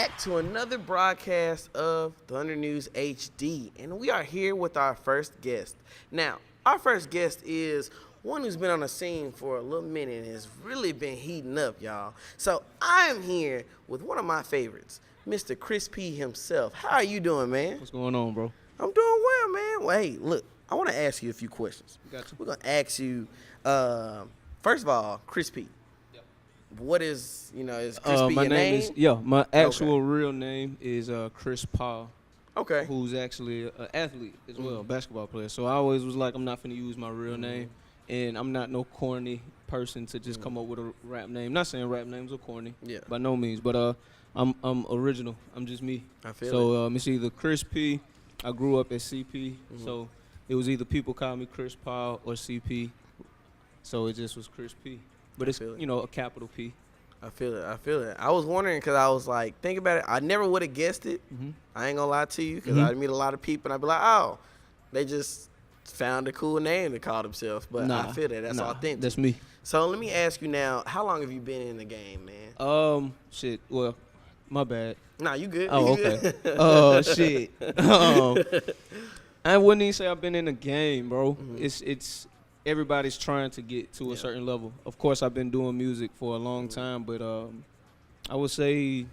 back to another broadcast of Thunder News HD, and we are here with our first guest. Now, our first guest is one who's been on the scene for a little minute and has really been heating up, y'all. So I am here with one of my favorites, Mr. ChrisP himself. How are you doing, man? What's going on, bro? I'm doing well, man. Well, hey, look, I want to ask you a few questions. Gotcha. We're going to ask you, first of all, ChrisP. What is, is ChrisP my your name? My actual real name is ChrisP. Okay. Who's actually an athlete as well, a basketball player. So I always was like, I'm not finna use my real name, and I'm not no corny person to just come up with a rap name. Not saying rap names are corny, by no means, but I'm original. I'm just me. I feel so it's either ChrisP. I grew up at CP, so it was either people call me ChrisP or CP. So it just was ChrisP. But it's, a capital P. I feel it. I was wondering because I was like, think about it. I never would have guessed it. I ain't going to lie to you because I'd meet a lot of people and I'd be like, oh, they just found a cool name to call themselves. But I feel that. That's authentic. That's me. So let me ask you now, how long have you been in the game, man? Well, my bad. Nah, you good. Oh, okay. Shit. I wouldn't even say I've been in the game, bro. It's everybody's trying to get to a certain level. Of course, I've been doing music for a long time, but I would say,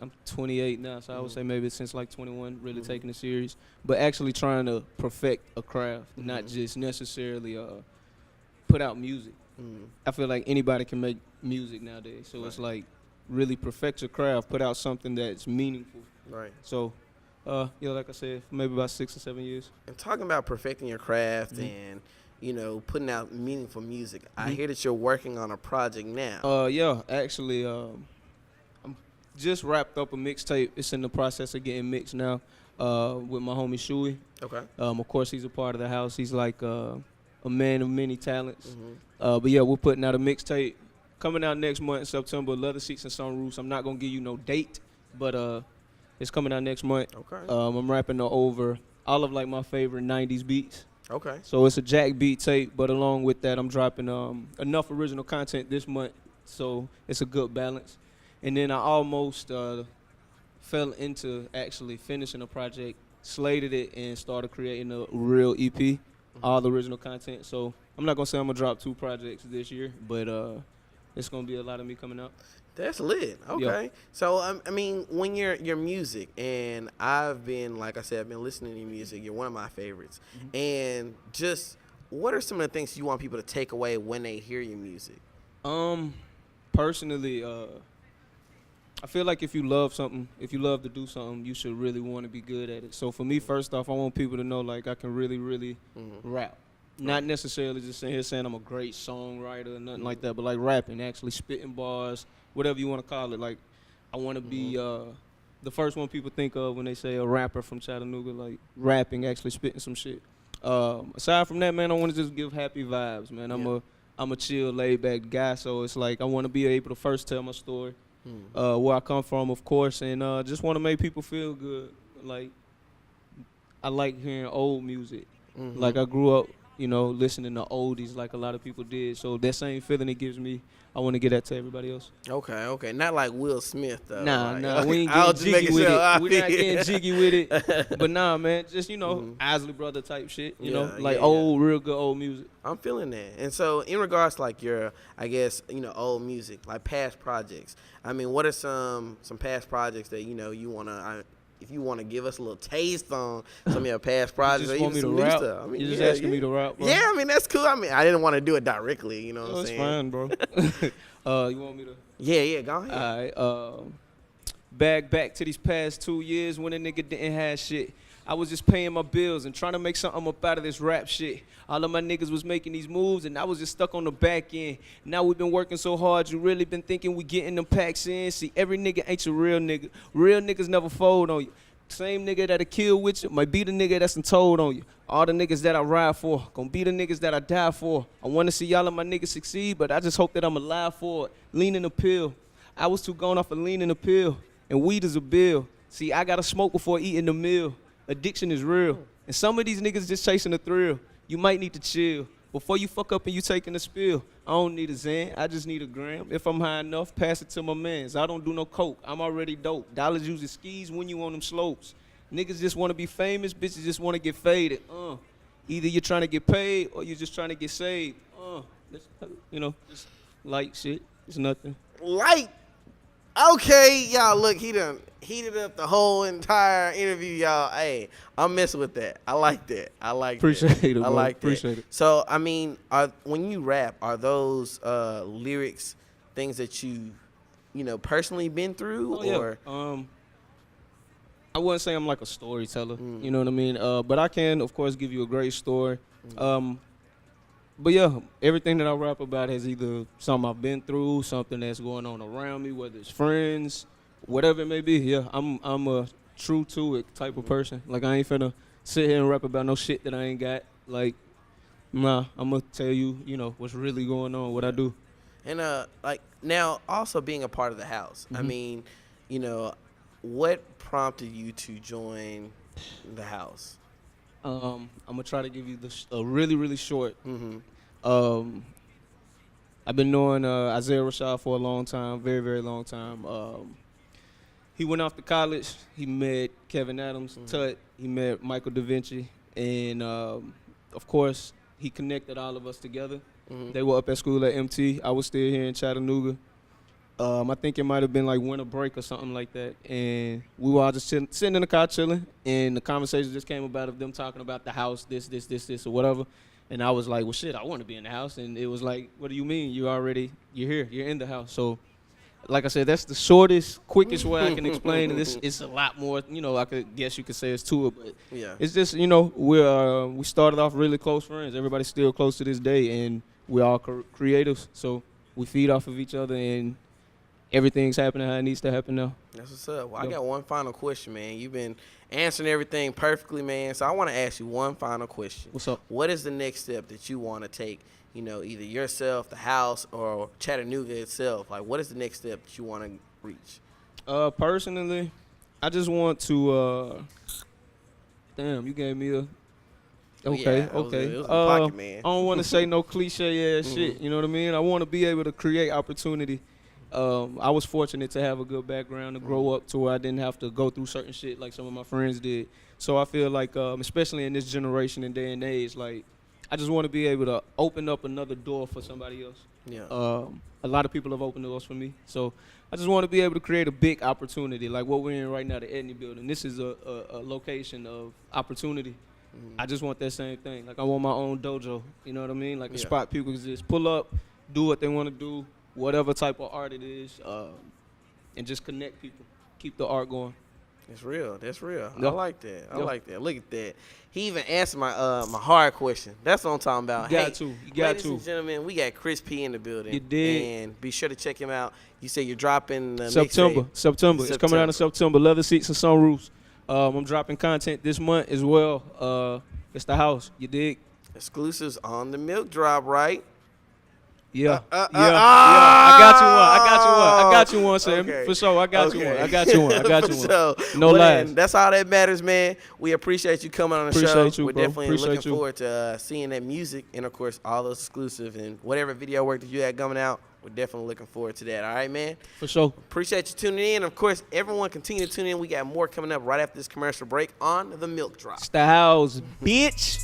I'm 28 now, so I would say maybe since like 21, really taking it serious. But actually trying to perfect a craft, not just necessarily put out music. I feel like anybody can make music nowadays, so it's like really perfect your craft, put out something that's meaningful. Right. So, like I said, maybe about 6 or 7 years. And talking about perfecting your craft and, putting out meaningful music, I hear that you're working on a project now. Actually, I'm just wrapped up a mixtape. It's in the process of getting mixed now with my homie Shui. Okay. Of course, he's a part of the house. He's like a man of many talents. But yeah, we're putting out a mixtape coming out next month in September, Leather Seats and Sunroofs. I'm not going to give you no date, but it's coming out next month. Okay. I'm rapping over all of like my favorite 90s beats. Okay. So it's a Jack beat tape, but along with that, I'm dropping enough original content this month, so it's a good balance. And then I almost fell into actually finishing a project, slated it, and started creating a real EP, all the original content. So I'm not gonna say I'm gonna drop 2 projects this year, but it's gonna be a lot of me coming out. That's lit. Okay. Yeah. So, when your music, and I've been, like I said, I've been listening to your music. You're one of my favorites. And just what are some of the things you want people to take away when they hear your music? Personally, I feel like if you love something, if you love to do something, you should really want to be good at it. So for me, first off, I want people to know, like, I can really, really rap. Not necessarily just sitting here saying I'm a great songwriter or nothing like that, but like rapping, actually spitting bars, whatever you want to call it. Like, I want to be the first one people think of when they say a rapper from Chattanooga, like rapping, actually spitting some shit. Aside from that, man, I want to just give happy vibes, man. I'm a chill, laid back guy, so it's like I want to be able to first tell my story, where I come from, of course, and just want to make people feel good. Like, I like hearing old music. Like, I grew up, listening to oldies like a lot of people did. So that same feeling it gives me, I want to get that to everybody else. Okay. Not like Will Smith, though. Nah, we ain't getting jiggy with it. We're not getting jiggy with it. But nah, man, just, Isley Brother type shit, real good old music. I'm feeling that. And so in regards to like your, I guess, old music, like past projects, what are some past projects that, you want to, if you want to give us a little taste on some of your past projects, you just want me to rap? Stuff. You just asking me to rap, bro? Yeah, that's cool. I didn't want to do it directly, you know what I'm saying? That's fine, bro. You want me to? Yeah, go ahead. All right. Back to these past 2 years when a nigga didn't have shit. I was just paying my bills and trying to make something up out of this rap shit. All of my niggas was making these moves, and I was just stuck on the back end. Now we been working so hard, you really been thinking we getting them packs in. See, every nigga ain't your real nigga. Real niggas never fold on you. Same nigga that'll kill with you might be the nigga that's done told on you. All the niggas that I ride for gonna be the niggas that I die for. I wanna see y'all of my niggas succeed, but I just hope that I'm alive for it. Leaning the pill. I was too gone off of leaning the pill, and weed is a bill. See, I gotta smoke before eating the meal. Addiction is real, and some of these niggas just chasing the thrill. You might need to chill. before you fuck up and you taking a spill, I don't need a Xan, I just need a gram. If I'm high enough, pass it to my mans. I don't do no coke, I'm already dope. Dollars use the skis when you on them slopes. Niggas just want to be famous, bitches just want to get faded. Either you're trying to get paid or you're just trying to get saved. Just light shit. It's nothing. Light. Okay, y'all, look, he done heated up the whole entire interview, y'all. Hey, I'm messing with that. I like that. Appreciate it, bro. I like that. Appreciate it. So, I mean, when you rap, are those lyrics things that you personally been through? Oh, yeah. Or I wouldn't say I'm like a storyteller, you know what I mean? But I can, of course, give you a great story. But yeah, everything that I rap about is either something I've been through, something that's going on around me, whether it's friends, whatever it may be. Yeah, I'm a true to it type of person. Like, I ain't finna sit here and rap about no shit that I ain't got. Like, nah, I'm gonna tell you, what's really going on, what I do. And like now, also being a part of the house. I mean, what prompted you to join the house? I'm gonna try to give you a really, really short. I've been knowing Isaiah Rashad for a long time, very, very long time. He went off to college. He met Kevin Adams, Tut. He met Michael Da Vinci, and of course, he connected all of us together. They were up at school at MT. I was still here in Chattanooga. I think it might have been like winter break or something like that. And we were all just sitting in the car chilling, and the conversation just came about of them talking about the house, this, or whatever. And I was like, well, shit, I want to be in the house. And it was like, what do you mean? You're here. You're in the house. So, like I said, that's the shortest, quickest way I can explain it. It's a lot more, I guess you could say it's to it. But yeah, it's just, we started off really close friends. Everybody's still close to this day. And we're all creatives. So we feed off of each other, and everything's happening how it needs to happen now. That's what's up. Well, I got one final question, man. You've been answering everything perfectly, man. So I want to ask you one final question. What's up? What is the next step that you want to take, either yourself, the house, or Chattanooga itself? Like, what is the next step that you want to reach? Personally, I just want to damn, you gave me a okay. It was in pocket, man. I don't want to say no cliche ass shit, you know what I mean? I want to be able to create opportunity. I was fortunate to have a good background to grow up to where I didn't have to go through certain shit like some of my friends did. So I feel like, especially in this generation and day and age, like, I just want to be able to open up another door for somebody else. Yeah. A lot of people have opened doors for me. So I just want to be able to create a big opportunity, like what we're in right now, the Edney building. This is a location of opportunity. I just want that same thing. Like, I want my own dojo, you know what I mean? Like, a spot people can just pull up, do what they want to do, whatever type of art it is, and just connect people, keep the art going. That's real. That's real. Yep. I like that. I Yep. like that. Look at that. He even answered my my hard question. That's what I'm talking about. You got hey, to. You got ladies to. and gentlemen, we got ChrisP in the building. You did. And be sure to check him out. You say you're dropping the September. mixtape. It's coming out in September. Leather seats and sunroofs. I'm dropping content this month as well. It's the house. You dig? Exclusives on the milk drop, right? Yeah. I got you one, Sam. Okay. For sure. I got you For one. sure. No lies. Then, that's all that matters, man. We appreciate you coming on the show. Appreciate you, We're bro. definitely Appreciate looking you. forward to seeing that music and, of course, all those exclusive and whatever video work that you had coming out. We're definitely looking forward to that. All right, man? For sure. Appreciate you tuning in. Of course, everyone continue to tune in. We got more coming up right after this commercial break on the milk drop. It's the house, bitch.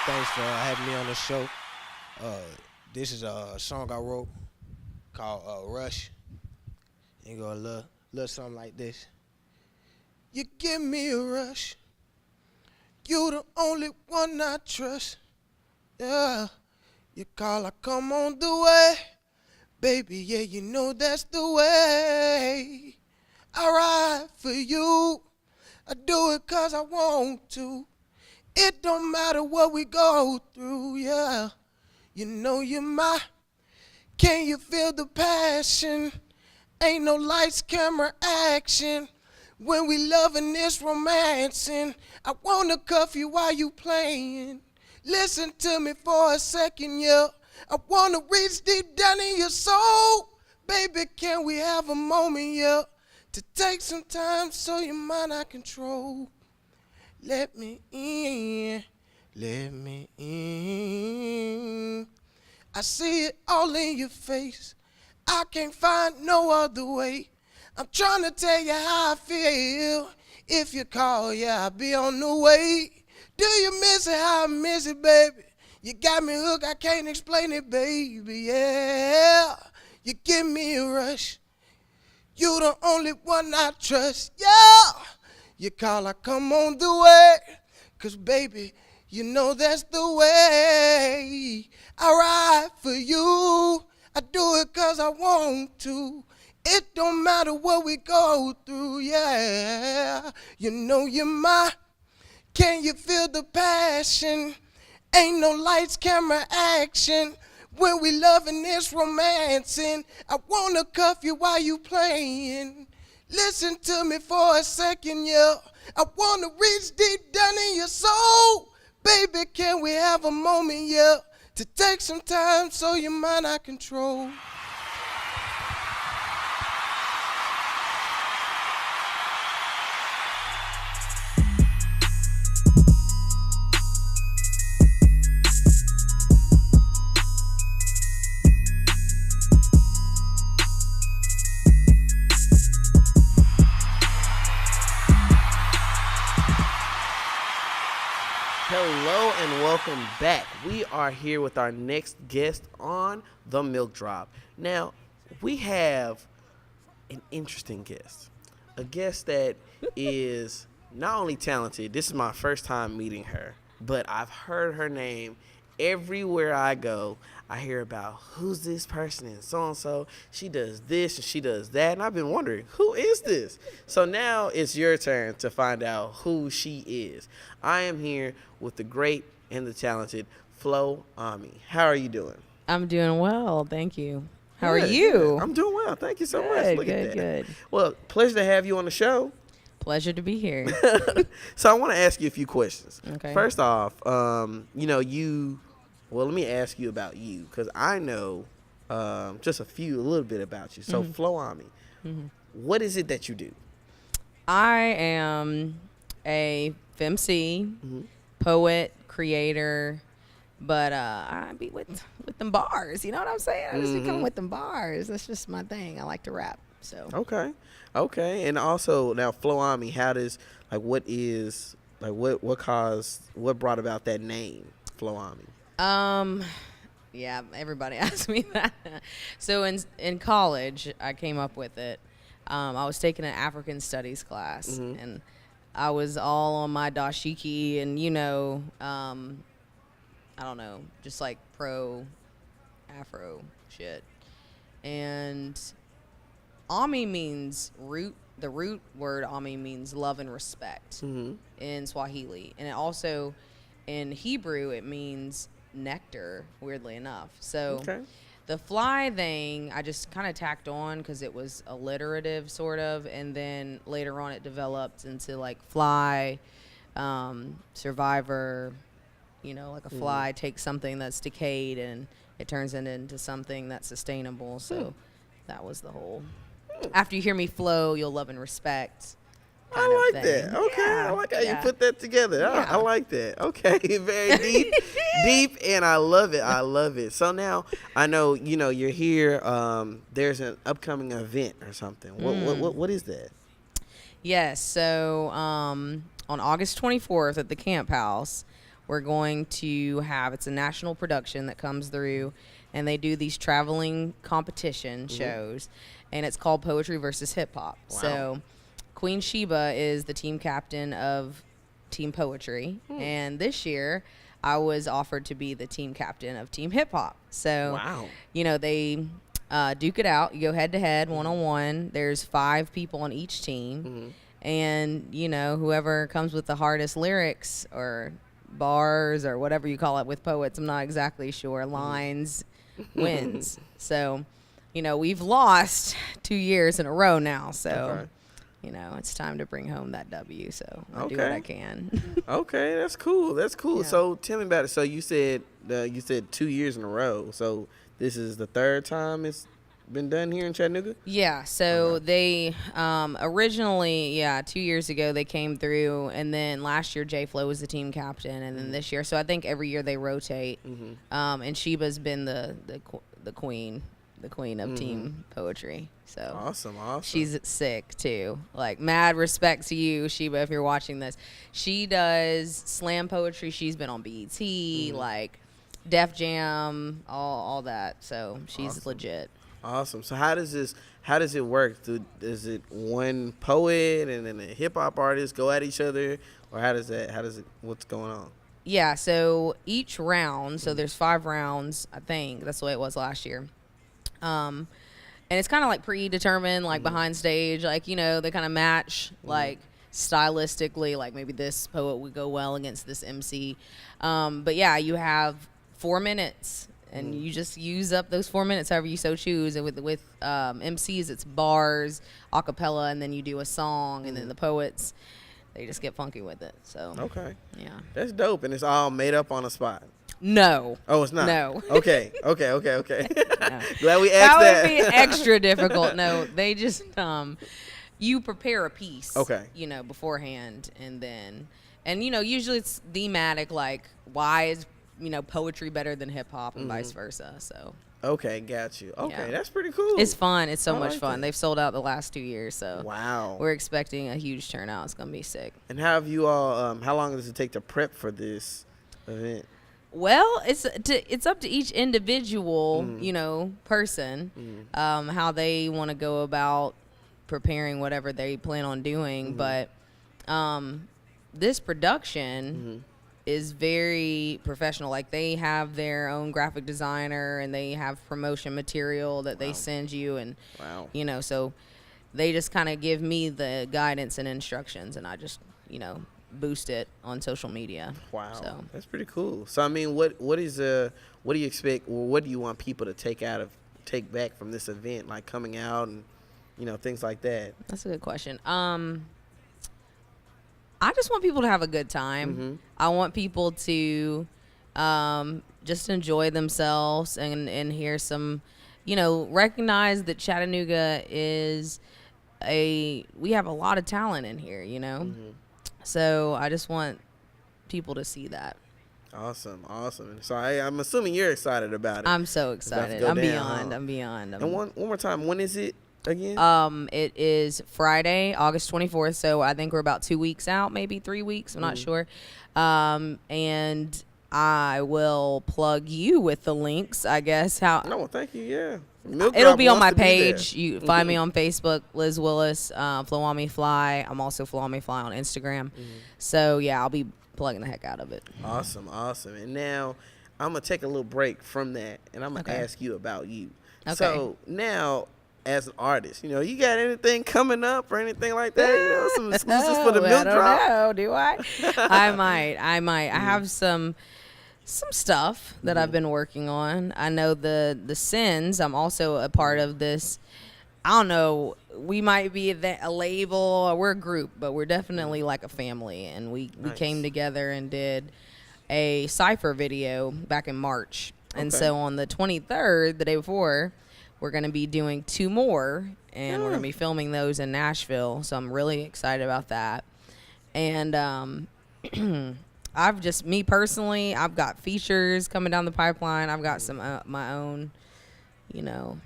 Thanks for having me on the show. This is a song I wrote called Rush. It go a little something like this. You give me a rush. You the only one I trust. Yeah. You call, I come on the way. Baby, yeah, you know that's the way. I ride for you. I do it 'cause I want to. It don't matter what we go through, yeah. You know you're my, can you feel the passion? Ain't no lights, camera, action. When we loving this romancing, I wanna cuff you while you playing. Listen to me for a second, yeah. I wanna reach deep down in your soul. Baby, can we have a moment, yeah, to take some time so your mind I control. Let me in, let me in. I see it all in your face. I can't find no other way. I'm trying to tell you how I feel. If you call, yeah, I'll be on the way. Do you miss it how I miss it, baby? You got me hooked, I can't explain it, baby, yeah. You give me a rush. You the only one I trust, yeah. You call, I come on the way. 'Cause baby, you know that's the way. I ride for you. I do it 'cause I want to. It don't matter what we go through, yeah. You know you're mine. Can you feel the passion? Ain't no lights, camera, action. When we loving this romancing, I wanna cuff you while you playing. Listen to me for a second, yeah. I wanna reach deep down in your soul. Baby, can we have a moment, yeah, to take some time so your mind I control. Hello and welcome back. We are here with our next guest on The Milk Drop. Now, we have an interesting guest. A guest that is not only talented, this is my first time meeting her, but I've heard her name everywhere I go. I hear about who's this person and so, she does this and she does that, and I've been wondering, who is this? So now it's your turn to find out who she is. I am here with the great and the talented Floami. How are you doing? I'm doing well, thank you. How are Good, you? good. I'm doing well. Thank you so much. Look at that. Good. Well, pleasure to have you on the show. Pleasure to be here. So I want to ask you a few questions. Okay. First off, let me ask you about you, because I know just a little bit about you. So, Floami, what is it that you do? I am a FemC, poet, creator, but I be with them bars. You know what I'm saying? I just be coming with them bars. That's just my thing. I like to rap. So Okay. And also now, Floami, what brought about that name, Floami? Yeah, everybody asks me that. So in college, I came up with it. I was taking an African studies class, and I was all on my dashiki and, I don't know, just like pro Afro shit. And Ami means root. The root word Ami means love and respect in Swahili. And it also, in Hebrew, it means nectar, weirdly enough. So the fly thing, I just kind of tacked on because it was alliterative, sort of. And then later on, it developed into like fly, survivor, like a fly takes something that's decayed and it turns it into something that's sustainable. So that was the whole. After you hear me flow, you'll love and respect. I like that. Okay. Yeah, I like how you put that together. I like that. Okay. Very deep, and I love it. So now I know, you're here. There's an upcoming event or something. What is that? Yes. So on August 24th at the Camp House, we're going to have, it's a national production that comes through, and they do these traveling competition shows, and it's called Poetry versus Hip Hop. Wow. So Queen Sheba is the team captain of Team Poetry, and this year I was offered to be the team captain of Team Hip Hop. So, they duke it out. You go head to head, one-on-one. There's 5 people on each team, and whoever comes with the hardest lyrics or bars or whatever you call it with poets, I'm not exactly sure, lines, wins. So, we've lost 2 years in a row now. So. Okay. you know, it's time to bring home that W. So I'll do what I can. Okay, that's cool. That's cool. Yeah. So tell me about it. So you said 2 years in a row. So this is the third time it's been done here in Chattanooga? Yeah, so they originally, 2 years ago they came through, and then last year J Flo was the team captain, and then this year, so I think every year they rotate. And Sheba's been the queen of team poetry. So Awesome. she's sick too. Like, mad respect to you, Sheba, if you're watching this. She does slam poetry. She's been on BET, like Def Jam, all that. So she's legit. Awesome. So how does it work? Is it one poet and then a hip hop artist go at each other, or what's going on? Yeah, so each round, so there's 5 rounds, I think. That's the way it was last year. And it's kind of like predetermined, like behind stage, like, you know, they kind of match, like stylistically, like maybe this poet would go well against this MC. But yeah, you have 4 minutes, and you just use up those 4 minutes however you so choose. And with MCs, it's bars, a cappella, and then you do a song, and then the poets, they just get funky with it. So Okay. yeah. That's dope, and it's all made up on the spot. No. Oh, it's not? No. Okay. Glad we That asked that. would be extra difficult. No, they just you prepare a piece, Okay. you know, beforehand, and you know, usually it's thematic, like why is, you know, poetry better than hip hop and vice versa. So Okay, got you. Okay, Yeah. that's pretty cool. it's fun. It's so I much like fun. that. They've sold out the last 2 years, so Wow. we're expecting a huge turnout. It's gonna be sick. And how have you all? How long does it take to prep for this event? Well, it's up to each individual, you know, person, how they want to go about preparing whatever they plan on doing. But this production is very professional. Like, they have their own graphic designer, and they have promotion material that they send you, and Wow. you know, so they just kind of give me the guidance and instructions, and I just, you know, boost it on social media. Wow, So that's pretty cool. So I mean, what do you expect, or what do you want people to take back from this event, like coming out and, you know, things like that? that's a good question. I just want people to have a good time. I want people to just enjoy themselves and hear some, you know, recognize that Chattanooga we have a lot of talent in here, you know? So I just want people to see that. Awesome. And so I'm assuming you're excited about it. I'm so It's about to excited. go I'm down, beyond. huh? I'm beyond. And one more time, when is it again? It is Friday, August 24th. So I think we're about 2 weeks out, maybe 3 weeks. I'm not sure. And I will plug you with the links, I guess. No, thank you. Yeah. Milk It'll Drop be on wants my to be there. page. You find me on Facebook, Liz Willis, Floami Fly. I'm also Floami Fly on Instagram. So yeah, I'll be plugging the heck out of it. Awesome. And now I'm gonna take a little break from that, and I'm gonna Okay. ask you about you. Okay. So now, as an artist, you know, you got anything coming up or anything like that? You know, some exclusives for the Milk Drop? I don't know, do I? I might. I have some stuff that I've been working on. I know the Sins. I'm also a part of this. I don't know. We might be a label, or we're a group, but we're definitely like a family. And we came together and did a cypher video back in March. And Okay. so on the 23rd, the day before, we're going to be doing 2 more, and we're going to be filming those in Nashville. So I'm really excited about that. And me personally, I've got features coming down the pipeline. I've got some my own, you know,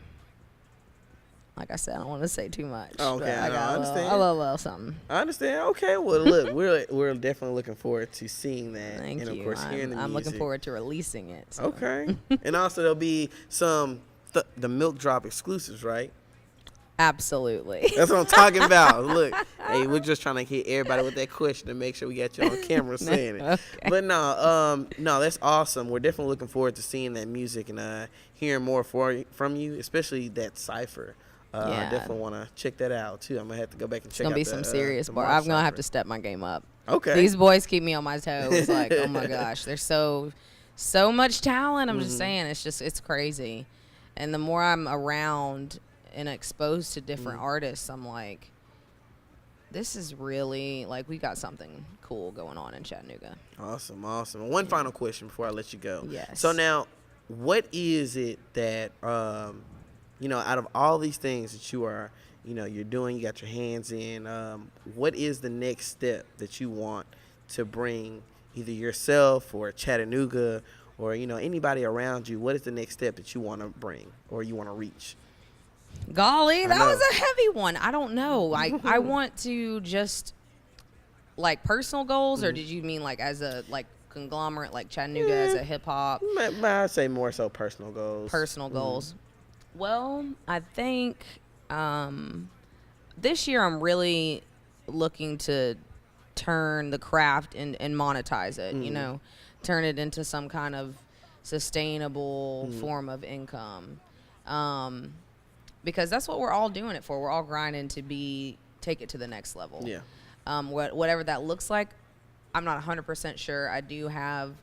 like I said, I don't want to say too much. Oh, okay, but I no, got I a understand. little something. I understand. Okay, well, look, we're definitely looking forward to seeing that, Thank and you. of course hearing the I'm music. looking forward to releasing it. So. Okay, and also there'll be some the Milk Drop exclusives, right? Absolutely. That's what I'm talking about. Look, hey, we're just trying to hit everybody with that question to make sure we got you on camera saying it. Okay. But no, that's awesome. We're definitely looking forward to seeing that music and hearing more from you, especially that cipher. I Yeah. definitely want to check that out too. I'm gonna have to go back and check It's gonna out be some serious the bar. March I'm gonna have cipher. to step my game up. Okay. These boys keep me on my toes. Like, oh my gosh, there's so much talent. I'm just saying, it's crazy. And the more I'm around and exposed to different artists, I'm like, this is really, like, we got something cool going on in Chattanooga. Awesome. One final question before I let you go. Yes. So now, what is it that, out of all these things that you are, you're doing, you got your hands in, what is the next step that you want to bring either yourself or Chattanooga or, anybody around you? What is the next step that you want to bring or you want to reach? Golly, that was a heavy one. I don't know. I want to just, like, personal goals, or did you mean, like, as a, like, conglomerate, like Chattanooga as a hip-hop? I'd say more so personal goals. Personal goals. Well, I think this year I'm really looking to turn the craft and monetize it, turn it into some kind of sustainable form of income. Because that's what we're all doing it for. We're all grinding to take it to the next level. Yeah. Whatever that looks like, I'm not 100% sure. I do have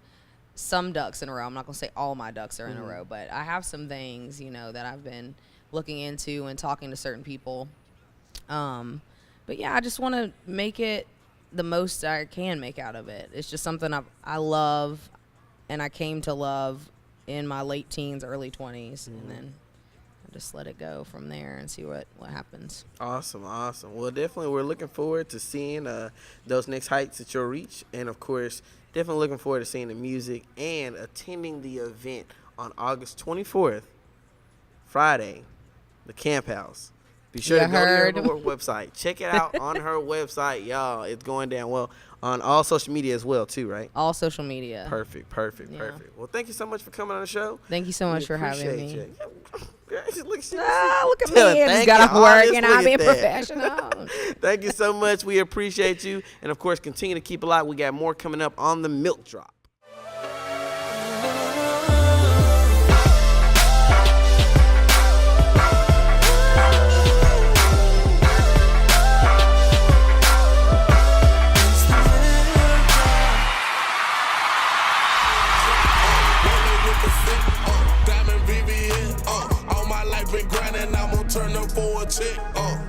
some ducks in a row. I'm not going to say all my ducks are in a row, but I have some things, that I've been looking into and talking to certain people. But yeah, I just want to make it the most I can make out of it. It's just something I love, and I came to love in my late teens, early 20s, and then I just let it go from there and see what happens. Awesome. Well, definitely we're looking forward to seeing those next heights that you'll reach, and of course, definitely looking forward to seeing the music and attending the event on August 24th, Friday, the Camp House. Be sure to go to her website. Check it out on her website, y'all. It's going down well on all social media as well, too, right? All social media. Perfect. Well, thank you so much for coming on the show. Thank you so much for having me. Look at me. I've got to work, and I'm being professional. Thank you so much. We appreciate you. And, of course, continue to keep it locked. We got more coming up on the Milk Drop. Turn up for a check,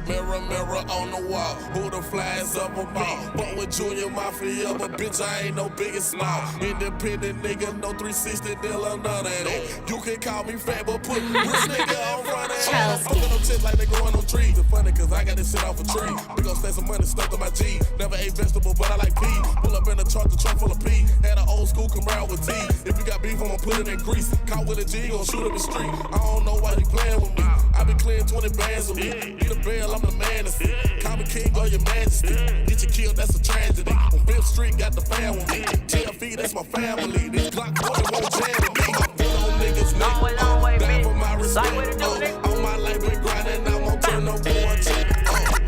mirror, mirror on the wall. Who the flies up about? But with Junior Mafia, but bitch, I ain't no big and small. Independent nigga, no 360 deal or none of that. You can call me fat, but put this nigga on front of that. I'm gonna tip like they growing on trees. It's funny, cause I got this shit off a tree. We gon' spend some money stuck to my G. Never ate vegetable, but I like pea. Pull up in the truck full of pea. Had an old school Camaro with tea. If you got beef, I'ma put it in grease. Caught with a G, gon' shoot up the street. I don't know why you playing with me. I been clearing 20 bands with me. Need a bail, I'm the man to see. Call me king or your majesty. Get you killed, that's a tragedy. On Fifth Street, got the fan with me. TFE, that's my family. This Glock 40 won't jam with me. I put on niggas, nigga. Down for my respect. All my life been grinding, I'm gon' turn no boy check.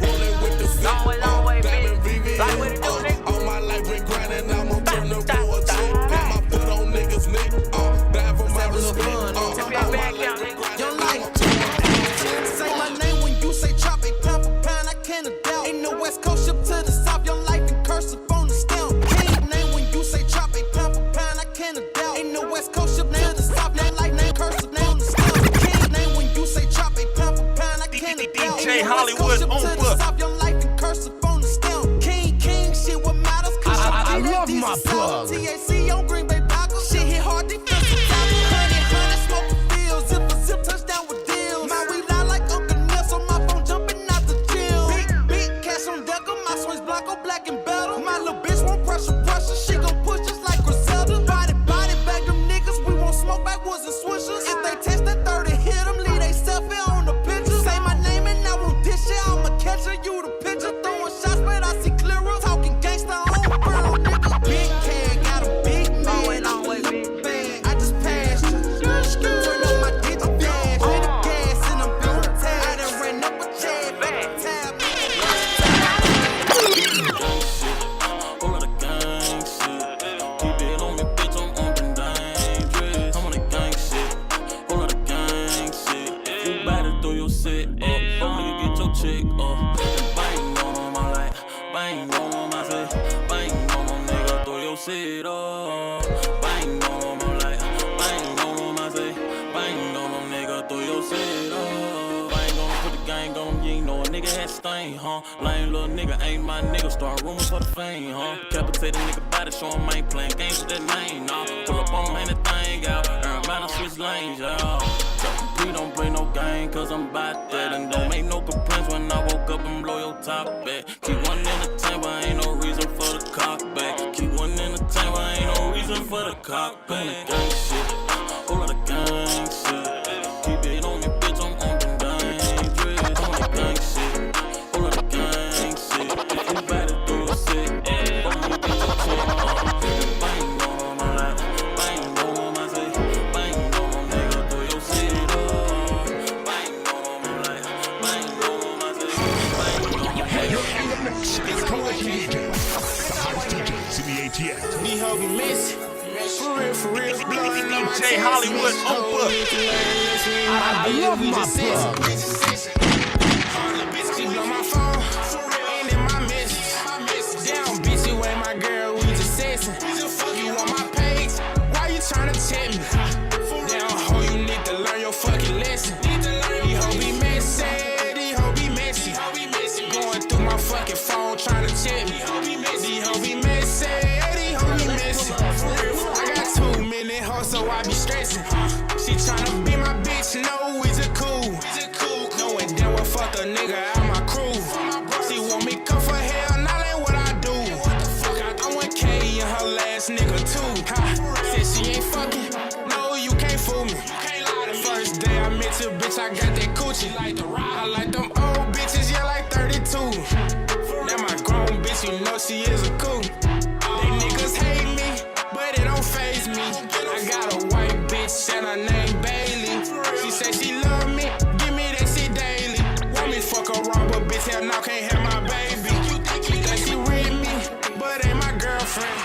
Rolling with the zip. Diamond VVS. All my life been grinding, I'm gon' turn no boy check. Damn, I put on niggas, nigga. Down for my respect. All my life been grinding, I'm gon' turn no boy check. Say my name when you say chop a pound for pound, I can't doubt. Ain't no West Coast ship to the South, your life in cursive on the stamp. King name when you say chop a pound for pound, I can't doubt. Ain't no West Coast ship to the South, your life name cursive on the stamp. King name when you say chop a pound for pound, I can't doubt. DJ Hollywood Oompa. Your life in cursive on the stamp. King, shit what matters. I love my plug. TAC on Green Bay Packers. Shit hit hard, defensive tackle. Honey, smoking fields. Zip touchdown with deals. My we lie like Uncle Ness on my phone, jumping out the jail. Big cash on deck, my swings Blanco, black and battle. My little bitch won't pressure. She gon' push just like Griselda. Body back them niggas. We won't smoke backwoods and swishers. If they test that 30, hit them, leave they selfie on the picture. Say my name and I won't dish it. I'm a catcher, you the pitcher. Throwing shots, but I see clearer. Talking gangsta on real nigga. Big can, got a big man. Bag, I just passed you. Turn on my digit dash. Hit the gas and I'm building tab. I done ran up a check. Tab. All of the gang shit. Keep it on me, bitch, I'm on them dangerous. I'm on the gang shit. All of the gang shit. If you better throw your shit up, nigga get your check up. Bang on them, I'm like, bang on them, I say, bang on them, nigga, throw your shit up. Bang on them, I'm like, bang on them, I say, bang on them, nigga, throw your shit up. Bang on them, put the gang on them, you ain't know a nigga had stain lane, huh? Lame little nigga ain't my nigga, start rumors for the fame, huh? Capitate a nigga body, show him I ain't playing games with that name, nah. Pull up on him, ain't a thing out, earn man, I switch lanes, yeah. We don't play no game, cause I'm about that. And don't make no complaints when I woke up and blow your top back. Keep one in the tank, but ain't no reason for the cock back. Keep one in the tank, but ain't no reason for the cock back. Gang shit, whole lot of gang shit. Keep it on me, bitch, I'm on the dangerous. On the gang shit, whole lot of gang shit. If you bout to do the shit, fuck me, get your check. Bang on my life, bang on my say, bang on my nigga, do your shit. It's Coalition DJs, the hottest DJs in the ATL. These hoes be messy. For real, blowing on my DJ Hollywood Oompa. I love my plug. Harley bitch, she blow my phone. And in my message. Damn, bitch, you ain't my girl, we just sexing. You on my page, why you tryna check me? Damn, ho, you need to learn your fucking lesson. These hoes be messy, these hoes be messy. Going through my fucking phone, tryna check me. These hoes be messy, these hoes be messy. I got too many hoes, so I be stressing. She tryna be my bitch, no, is it cool? Knowing damn well fuck a nigga out my crew. She want me come for hell, now that what I do. I 1K in her last nigga too. Said she ain't fucking, no, you can't fool me. First day I met you, bitch, I got that coochie. I like them old bitches, yeah, like 32. Now my grown bitch, you know she is a cool. They niggas hate me, but it don't faze me. I got a white bitch and her name Bailey. She say she love me, give me that shit daily. Want me fuck her wrong, but bitch, hell no, can't have my baby. She think she with me, but ain't my girlfriend.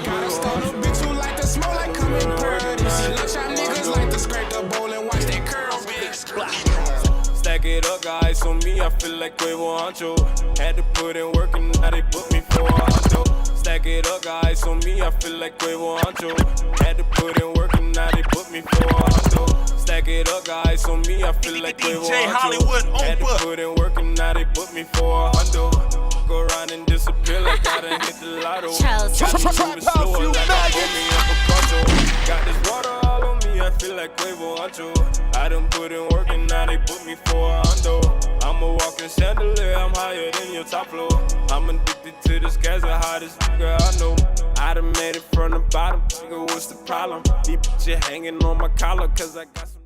Gotta start a bitch who like to smoke like coming purdy. She look y'all niggas like to scrape the bowl and watch that curl, bitch. Stack it up, guys, on me, I feel like Quavo Ancho. Had to put in work and now they put me for a honcho. Stack it up, guys, on me, I feel like Quavo Ancho. Had to put in work and now they put me for a honcho. Stack it up, guys, on me, I feel like Quavo DJ Hollywood Oompa. Had to Oompa. put in work and now they put me for a hundo. Go around and disappear like I done hit the lotto. Moving slower like I'm homie up a control. Got this water all on me, I feel like Quavo Ancho. I done put in work and now they put me for a hundo. I'm a walking chandelier, I'm higher than your top floor. I'm addicted to this gas, the hottest nigga I know. I done made it from the bottom, nigga, what's the problem? These bitches hanging on my collar, cause I got some